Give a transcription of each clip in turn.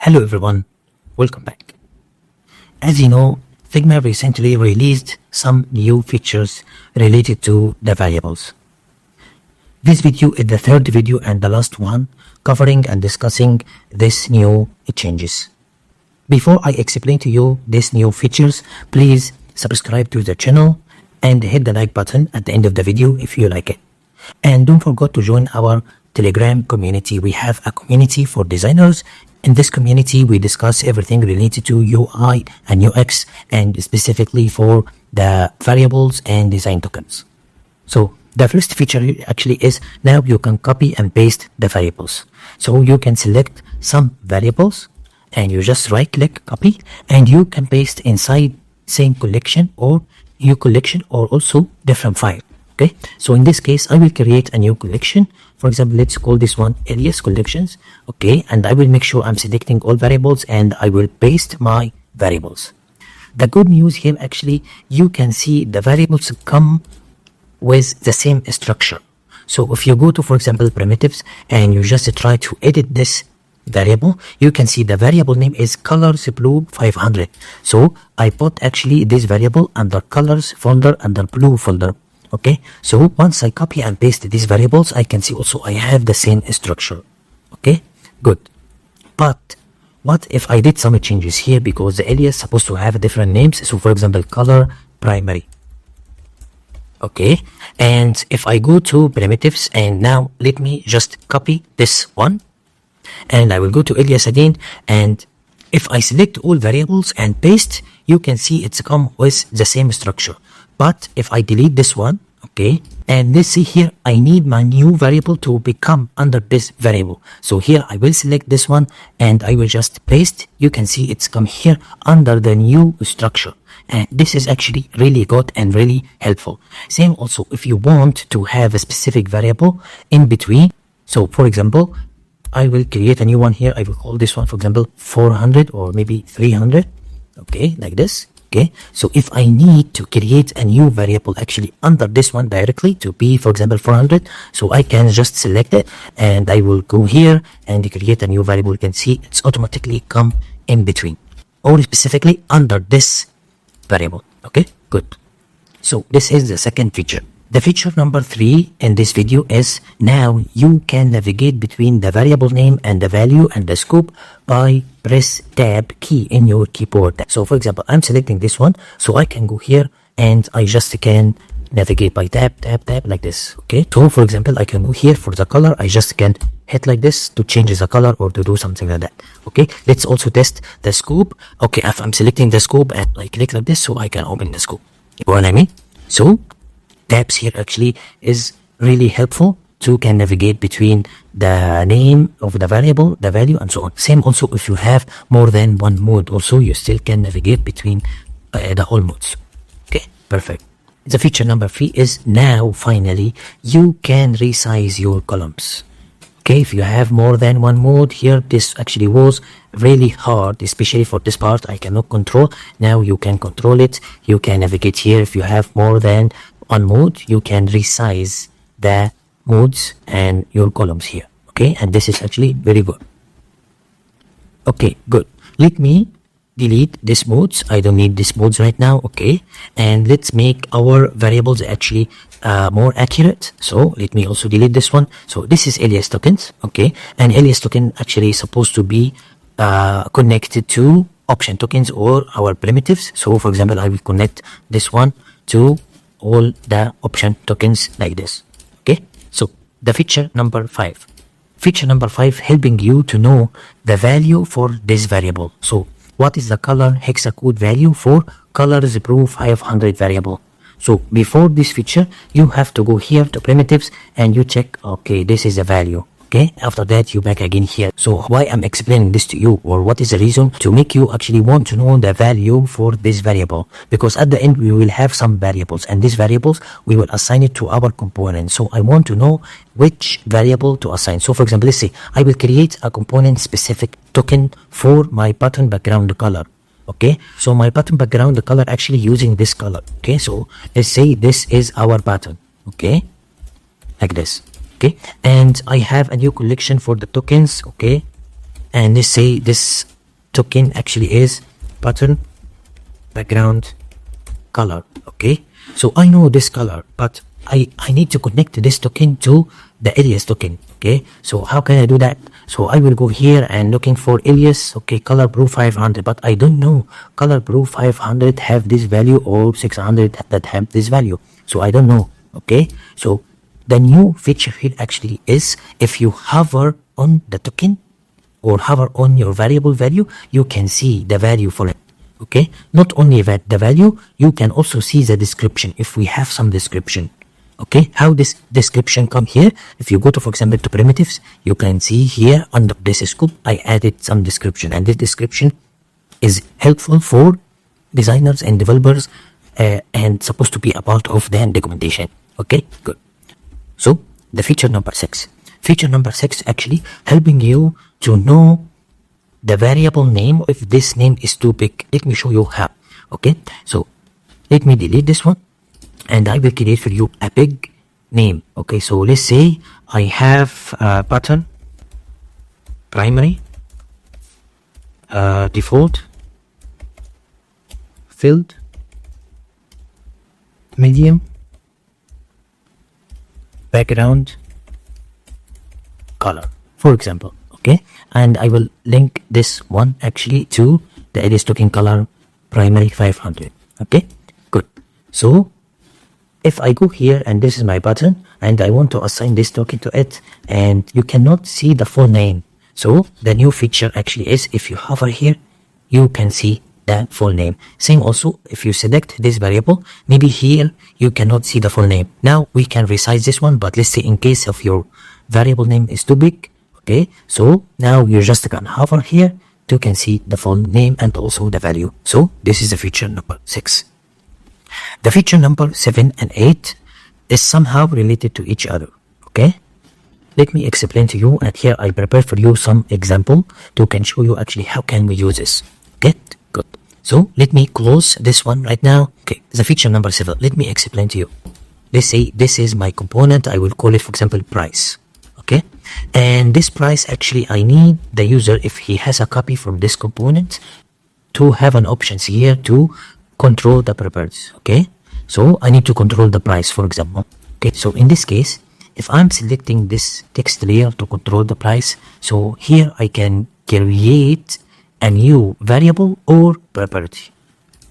Hello everyone, welcome back. As you know, Figma recently released some new features related to the variables. This video is the third video and the last one covering and discussing these new changes. Before I explain to you these new features, please subscribe to the channel and hit the like button at the end of the video if you like it. And don't forget to join our Telegram community. We have a community for designers. In this community, we discuss everything related to UI and UX and specifically for the variables and design tokens. So the first feature actually is now you can copy and paste the variables. So you can select some variables and you just right click copy and you can paste inside same collection or new collection or also different file. Okay, so in this case I will create a new collection. For example, let's call this one alias collections. Okay, and I will make sure I'm selecting all variables and I will paste my variables. The good news here, actually you can see the variables come with the same structure. So if you go to, for example, primitives and you just try to edit this variable, you can see the variable name is colors blue 500. So I put actually this variable under colors folder under blue folder. Okay, so once I copy and paste these variables, I can see also I have the same structure. Okay, good. But what if I did some changes here, because the alias is supposed to have different names. So for example, color primary. Okay, and if I go to primitives and now let me just copy this one and I will go to alias again, and if I select all variables and paste, you can see it's come with the same structure. But if I delete this one, okay, and let's see here, I need my new variable to become under this variable. So here I will select this one and I will just paste. You can see it's come here under the new structure. And this is actually really good and really helpful. Same also if you want to have a specific variable in between. So for example, I will create a new one here. I will call this one, for example, 400 or maybe 300. Okay, like this. Okay, so if I need to create a new variable actually under this one directly to be, for example, 400, so I can just select it and I will go here and create a new variable. You can see it's automatically come in between or specifically under this variable. Okay, good. So this is the second feature. The feature number 3 in this video is now you can navigate between the variable name and the value and the scope by press tab key in your keyboard. So for example, I'm selecting this one, so I can go here and I just can navigate by tab like this. Okay, so for example, I can go here for the color. I just can hit like this to change the color or to do something like that. Okay, let's also test the scope. Okay, if I'm selecting the scope and I click like this, so I can open the scope. You know what I mean? So tabs here actually is really helpful to can navigate between the name of the variable, the value, and so on. Same also if you have more than one mode, also you still can navigate between the all modes. Okay, perfect. The feature number 3 is now finally you can resize your columns. Okay, if you have more than one mode here, this actually was really hard, especially for this part I cannot control. Now you can control it. You can navigate here. If you have more than on mode, you can resize the modes and your columns here. Okay, and this is actually very good. Okay, good. Let me delete this modes. I don't need this modes right now. Okay, and let's make our variables actually more accurate. So let me also delete this one. So this is alias tokens. Okay, and alias token actually is supposed to be connected to option tokens or our primitives. So for example, I will connect this one to all the option tokens like this. Okay, so the feature number 5. Feature number 5 helping you to know the value for this variable. So what is the color hexacode value for colors blue 500 variable? So before this feature, you have to go here to primitives and you check, okay, this is the value. Okay, after that you back again here. So why I'm explaining this to you, or what is the reason to make you actually want to know the value for this variable? Because at the end we will have some variables and these variables we will assign it to our component. So I want to know which variable to assign. So for example, let's say I will create a component specific token for my button background color. Okay, so my button background color actually using this color. Okay, so let's say this is our button. Okay, like this. Okay, and I have a new collection for the tokens. Okay, and let's say this token actually is pattern background color. Okay, so I know this color, but I need to connect this token to the alias token. Okay, so how can I do that? So I will go here and looking for alias. Okay, color blue 500, but I don't know color blue 500 have this value or 600 that have this value, so I don't know. Okay, so the new feature here actually is if you hover on the token or hover on your variable value, you can see the value for it. Okay, not only that the value, you can also see the description if we have some description. Okay, how this description come here? If you go to, for example, to primitives, you can see here under this scope I added some description, and this description is helpful for designers and developers and supposed to be a part of the documentation. Okay, good. So the feature number 6. Feature number 6 actually helping you to know the variable name if this name is too big. Let me show you how. Okay, so let me delete this one and I will create for you a big name. Okay, so let's say I have a button primary default filled medium background color, for example. Okay, and I will link this one actually to the alias token color primary 500. Okay, good. So if I go here and this is my button and I want to assign this token to it, and you cannot see the full name, so the new feature actually is if you hover here you can see the full name. Same also if you select this variable, maybe here you cannot see the full name. Now we can resize this one, but let's say in case of your variable name is too big. Okay, so now you're just gonna hover here to can see the full name and also the value. So this is the feature number 6. The feature number 7 and 8 is somehow related to each other. Okay, let me explain to you, and here I prepared for you some example to can show you actually how can we use this. Okay, good. So let me close this one right now. Okay, the feature number 7, let me explain to you. Let's say this is my component, I will call it for example price. Okay, and this price actually I need the user, if he has a copy from this component, to have an options here to control the properties. Okay, so I need to control the price, for example. Okay, so in this case, if I'm selecting this text layer to control the price, so here I can create a new variable or property.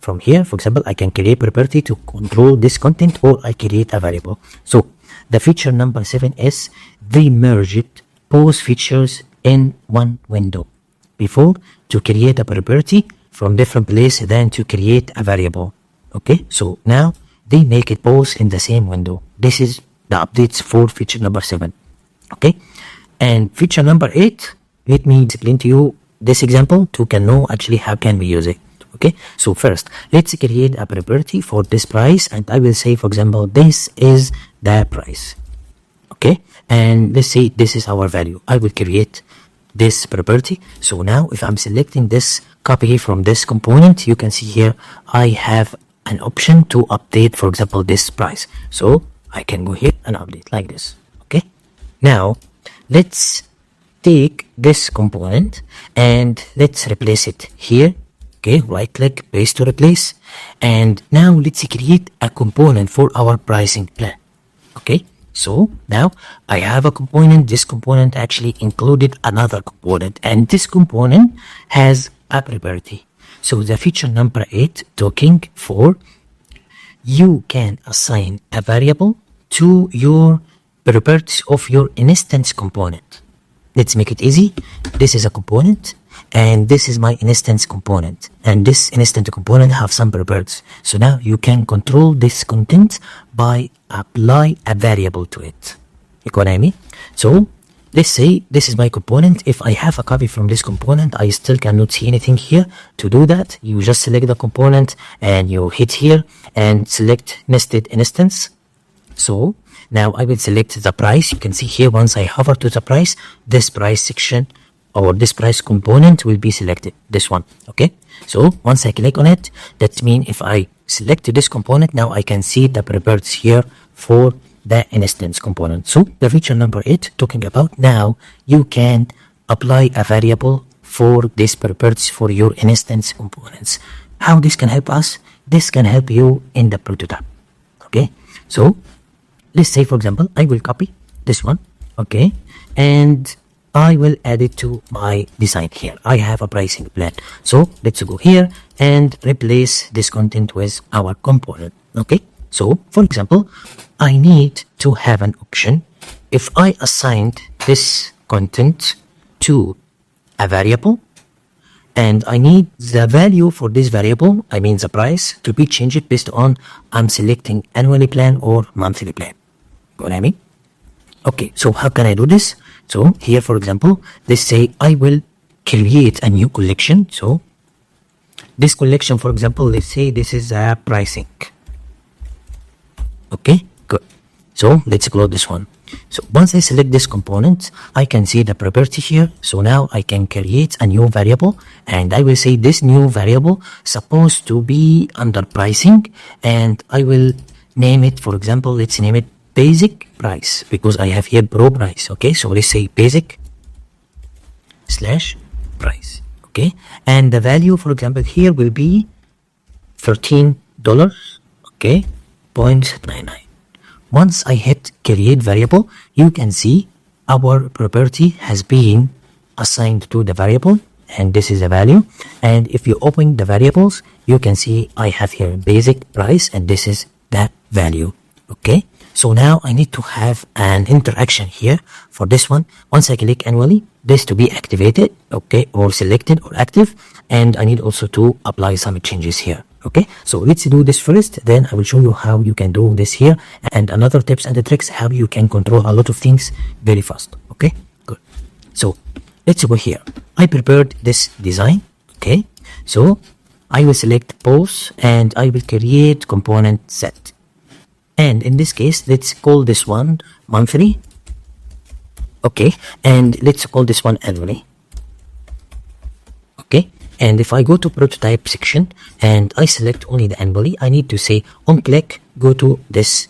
From here, for example, I can create property to control this content, or I create a variable. So the feature number 7 is they merged both features in one window. Before, to create a property from different place than to create a variable. Okay, so now they make it both in the same window. This is the updates for feature number 7. Okay, and feature number 8, let me explain to you this example to can know actually how can we use it. Okay, so first let's create a property for this price, and I will say, for example, this is the price. Okay, and let's say this is our value. I will create this property. So now if I'm selecting this copy from this component, you can see here I have an option to update, for example, this price. So I can go here and update like this. Okay, now let's take this component and let's replace it here. Okay, right click, paste to replace, and now let's create a component for our pricing plan. Okay, so now I have a component. This component actually included another component, and this component has a property. So the feature number 8 talking for you can assign a variable to your properties of your instance component. Let's make it easy. This is a component and this is my instance component, and this instance component have some properties. So now you can control this content by apply a variable to it. You know what I mean? So let's say this is my component. If I have a copy from this component, I still cannot see anything here. To do that, you just select the component and you hit here and select nested instance. So now I will select the price. You can see here once I hover to the price, this price section or this price component will be selected, this one. Okay, so once I click on it, that means if I select this component, now I can see the properties here for the instance component. So the feature number 8 talking about now you can apply a variable for this properties for your instance components. How this can help us? This can help you in the prototype. Okay, so let's say for example I will copy this one, okay, and I will add it to my design here. I have a pricing plan, so let's go here and replace this content with our component. Okay, so for example I need to have an option. If I assigned this content to a variable and I need the value for this variable, I mean the price, to be changed based on I'm selecting annually plan or monthly plan. Got what I mean? Okay, so how can I do this? So here for example, let's say I will create a new collection. So this collection, for example, let's say this is a pricing. Okay, good. So let's close this one. So once I select this component, I can see the property here. So now I can create a new variable, and I will say this new variable supposed to be under pricing, and I will name it, for example, let's name it basic price, because I have here pro price. Okay, so let's say basic slash price. Okay, and the value, for example, here will be $13. Okay, 0.99. Once I hit create variable, you can see our property has been assigned to the variable, and this is the value. And if you open the variables, you can see I have here basic price, and this is that value. Okay, so now I need to have an interaction here for this one. Once I click annually, this to be activated, okay, or selected or active, and I need also to apply some changes here. Okay, so let's do this first, then I will show you how you can do this here, and another tips and the tricks how you can control a lot of things very fast. Okay, good. So let's go here. I prepared this design. Okay, so I will select pose and I will create component set, and in this case let's call this one monthly. Okay, and let's call this one annually. Okay, and if I go to prototype section and I select only the annually, I need to say on click go to this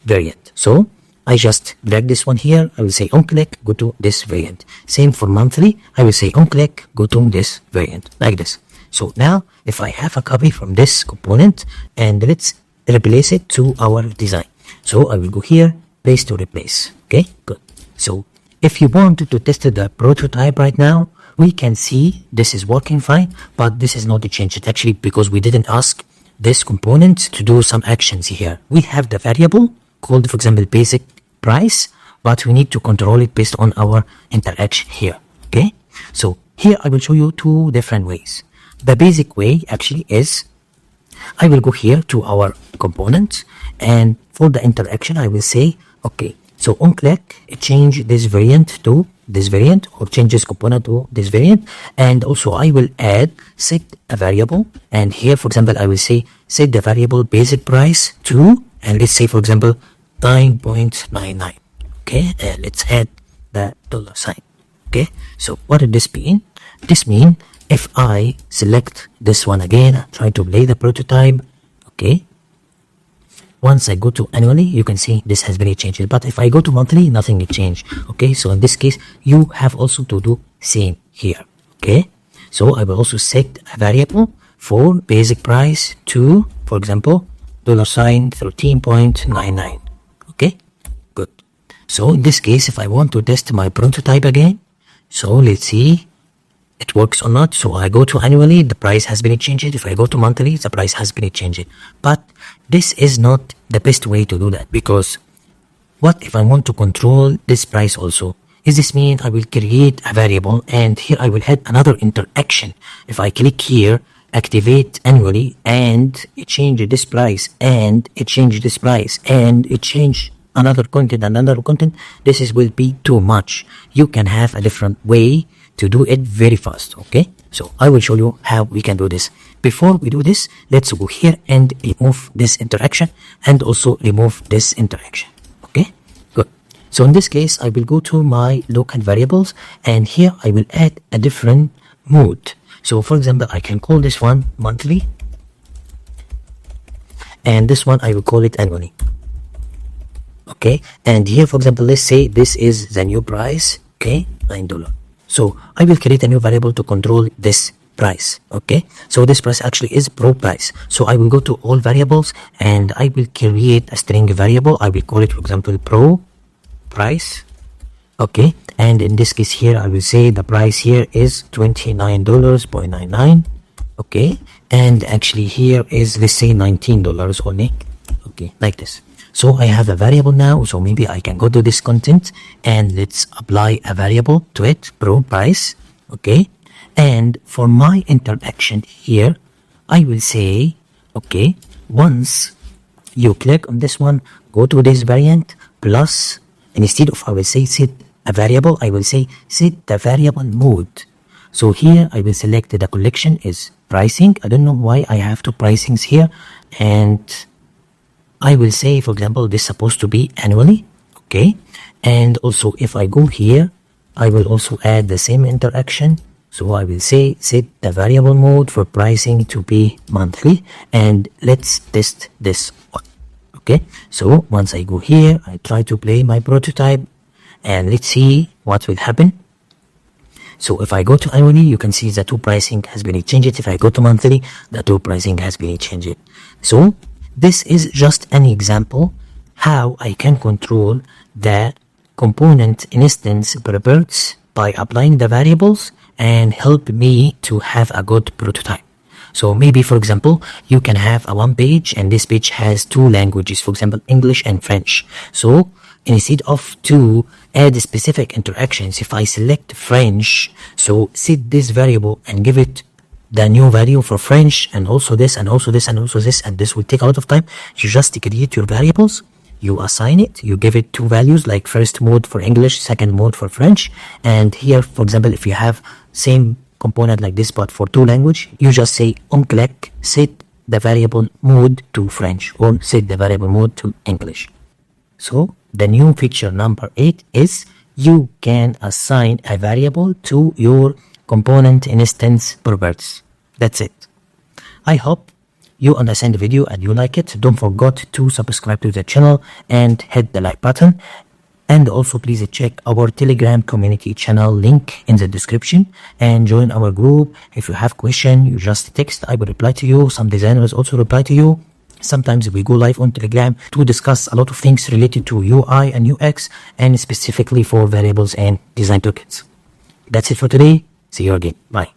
variant. So I just drag this one here. I will say on click go to this variant. Same for monthly, I will say on click go to this variant, like this. So now if I have a copy from this component, and let's replace it to our design. So I will go here, place to replace. Okay, good. So if you wanted to test the prototype right now, we can see this is working fine, but this is not changed actually, because we didn't ask this component to do some actions here. We have the variable called, for example, basic price, but we need to control it based on our interaction here. Okay, so here I will show you two different ways. The basic way actually is I will go here to our component, and for the interaction I will say okay, so on click change this variant to this variant, or change this component to this variant. And also I will add set a variable, and here for example I will say set the variable basic price to, and let's say for example 9.99. okay, and let's add the $sign. Okay, so what did this mean? This means if I select this one again, try to play the prototype. Okay, once I go to annually, you can see this has been changed, but if I go to monthly, nothing will change. Okay, so in this case you have also to do same here. Okay, so I will also set a variable for basic price to, for example, $sign 13.99. okay, good. So in this case, if I want to test my prototype again, so let's see it works or not. So I go to annually, the price has been changed. If I go to monthly, the price has been changed. But this is not the best way to do that, because what if I want to control this price also? Is this mean I will create a variable, and here I will add another interaction. If I click here, activate annually, and it changes this price, and it changes this price, and it changes another content, this will be too much. You can have a different way to do it very fast. Okay, so I will show you how we can do this. Before we do this, let's go here and remove this interaction, and also remove this interaction. Okay, good. So in this case, I will go to my local variables, and here I will add a different mode. So for example, I can call this one monthly, and this one I will call it annually. Okay, and here for example, let's say this is the new price. Okay, $9. So I will create a new variable to control this price. Okay, so this price actually is pro price. So I will go to all variables and I will create a string variable. I will call it, for example, pro price. Okay, and in this case here I will say the price here is $29.99. okay, and actually here is, let's say, $19 only. Okay, like this. So I have a variable now, so maybe I can go to this content and let's apply a variable to it, pro price. Okay, and for my interaction here I will say, okay, once you click on this one, go to this variant plus, and instead of I will say set a variable, I will say set the variable mode. So here I will select the collection is pricing. I don't know why I have two pricings here, and I will say, for example, this is supposed to be annually. Okay, and also if I go here I will also add the same interaction. So I will say set the variable mode for pricing to be monthly, and let's test this one. Okay, so once I go here I try to play my prototype and let's see what will happen. So if I go to annually, you can see the two pricing has been changed. If I go to monthly, the two pricing has been changed. So this is just an example how I can control the component instance properties by applying the variables and help me to have a good prototype. So maybe, for example, you can have a one page and this page has two languages, for example, English and French. So instead of to add specific interactions, if I select French, so set this variable and give it the new value for French, and also this, and also this, and also this, and this will take a lot of time. You just create your variables, you assign it, you give it two values, like first mode for English, second mode for French. And here, for example, if you have same component like this but for two language, you just say on click set the variable mode to French or set the variable mode to English. So the new feature number 8 is you can assign a variable to your component instance properties. That's it. I hope you understand the video and you like it. Don't forget to subscribe to the channel and hit the like button. And also please check our Telegram community channel, link in the description, and join our group. If you have question, you just text, I will reply to you. Some designers also reply to you. Sometimes we go live on Telegram to discuss a lot of things related to UI and UX, and specifically for variables and design toolkits. That's it for today. See you again. Bye.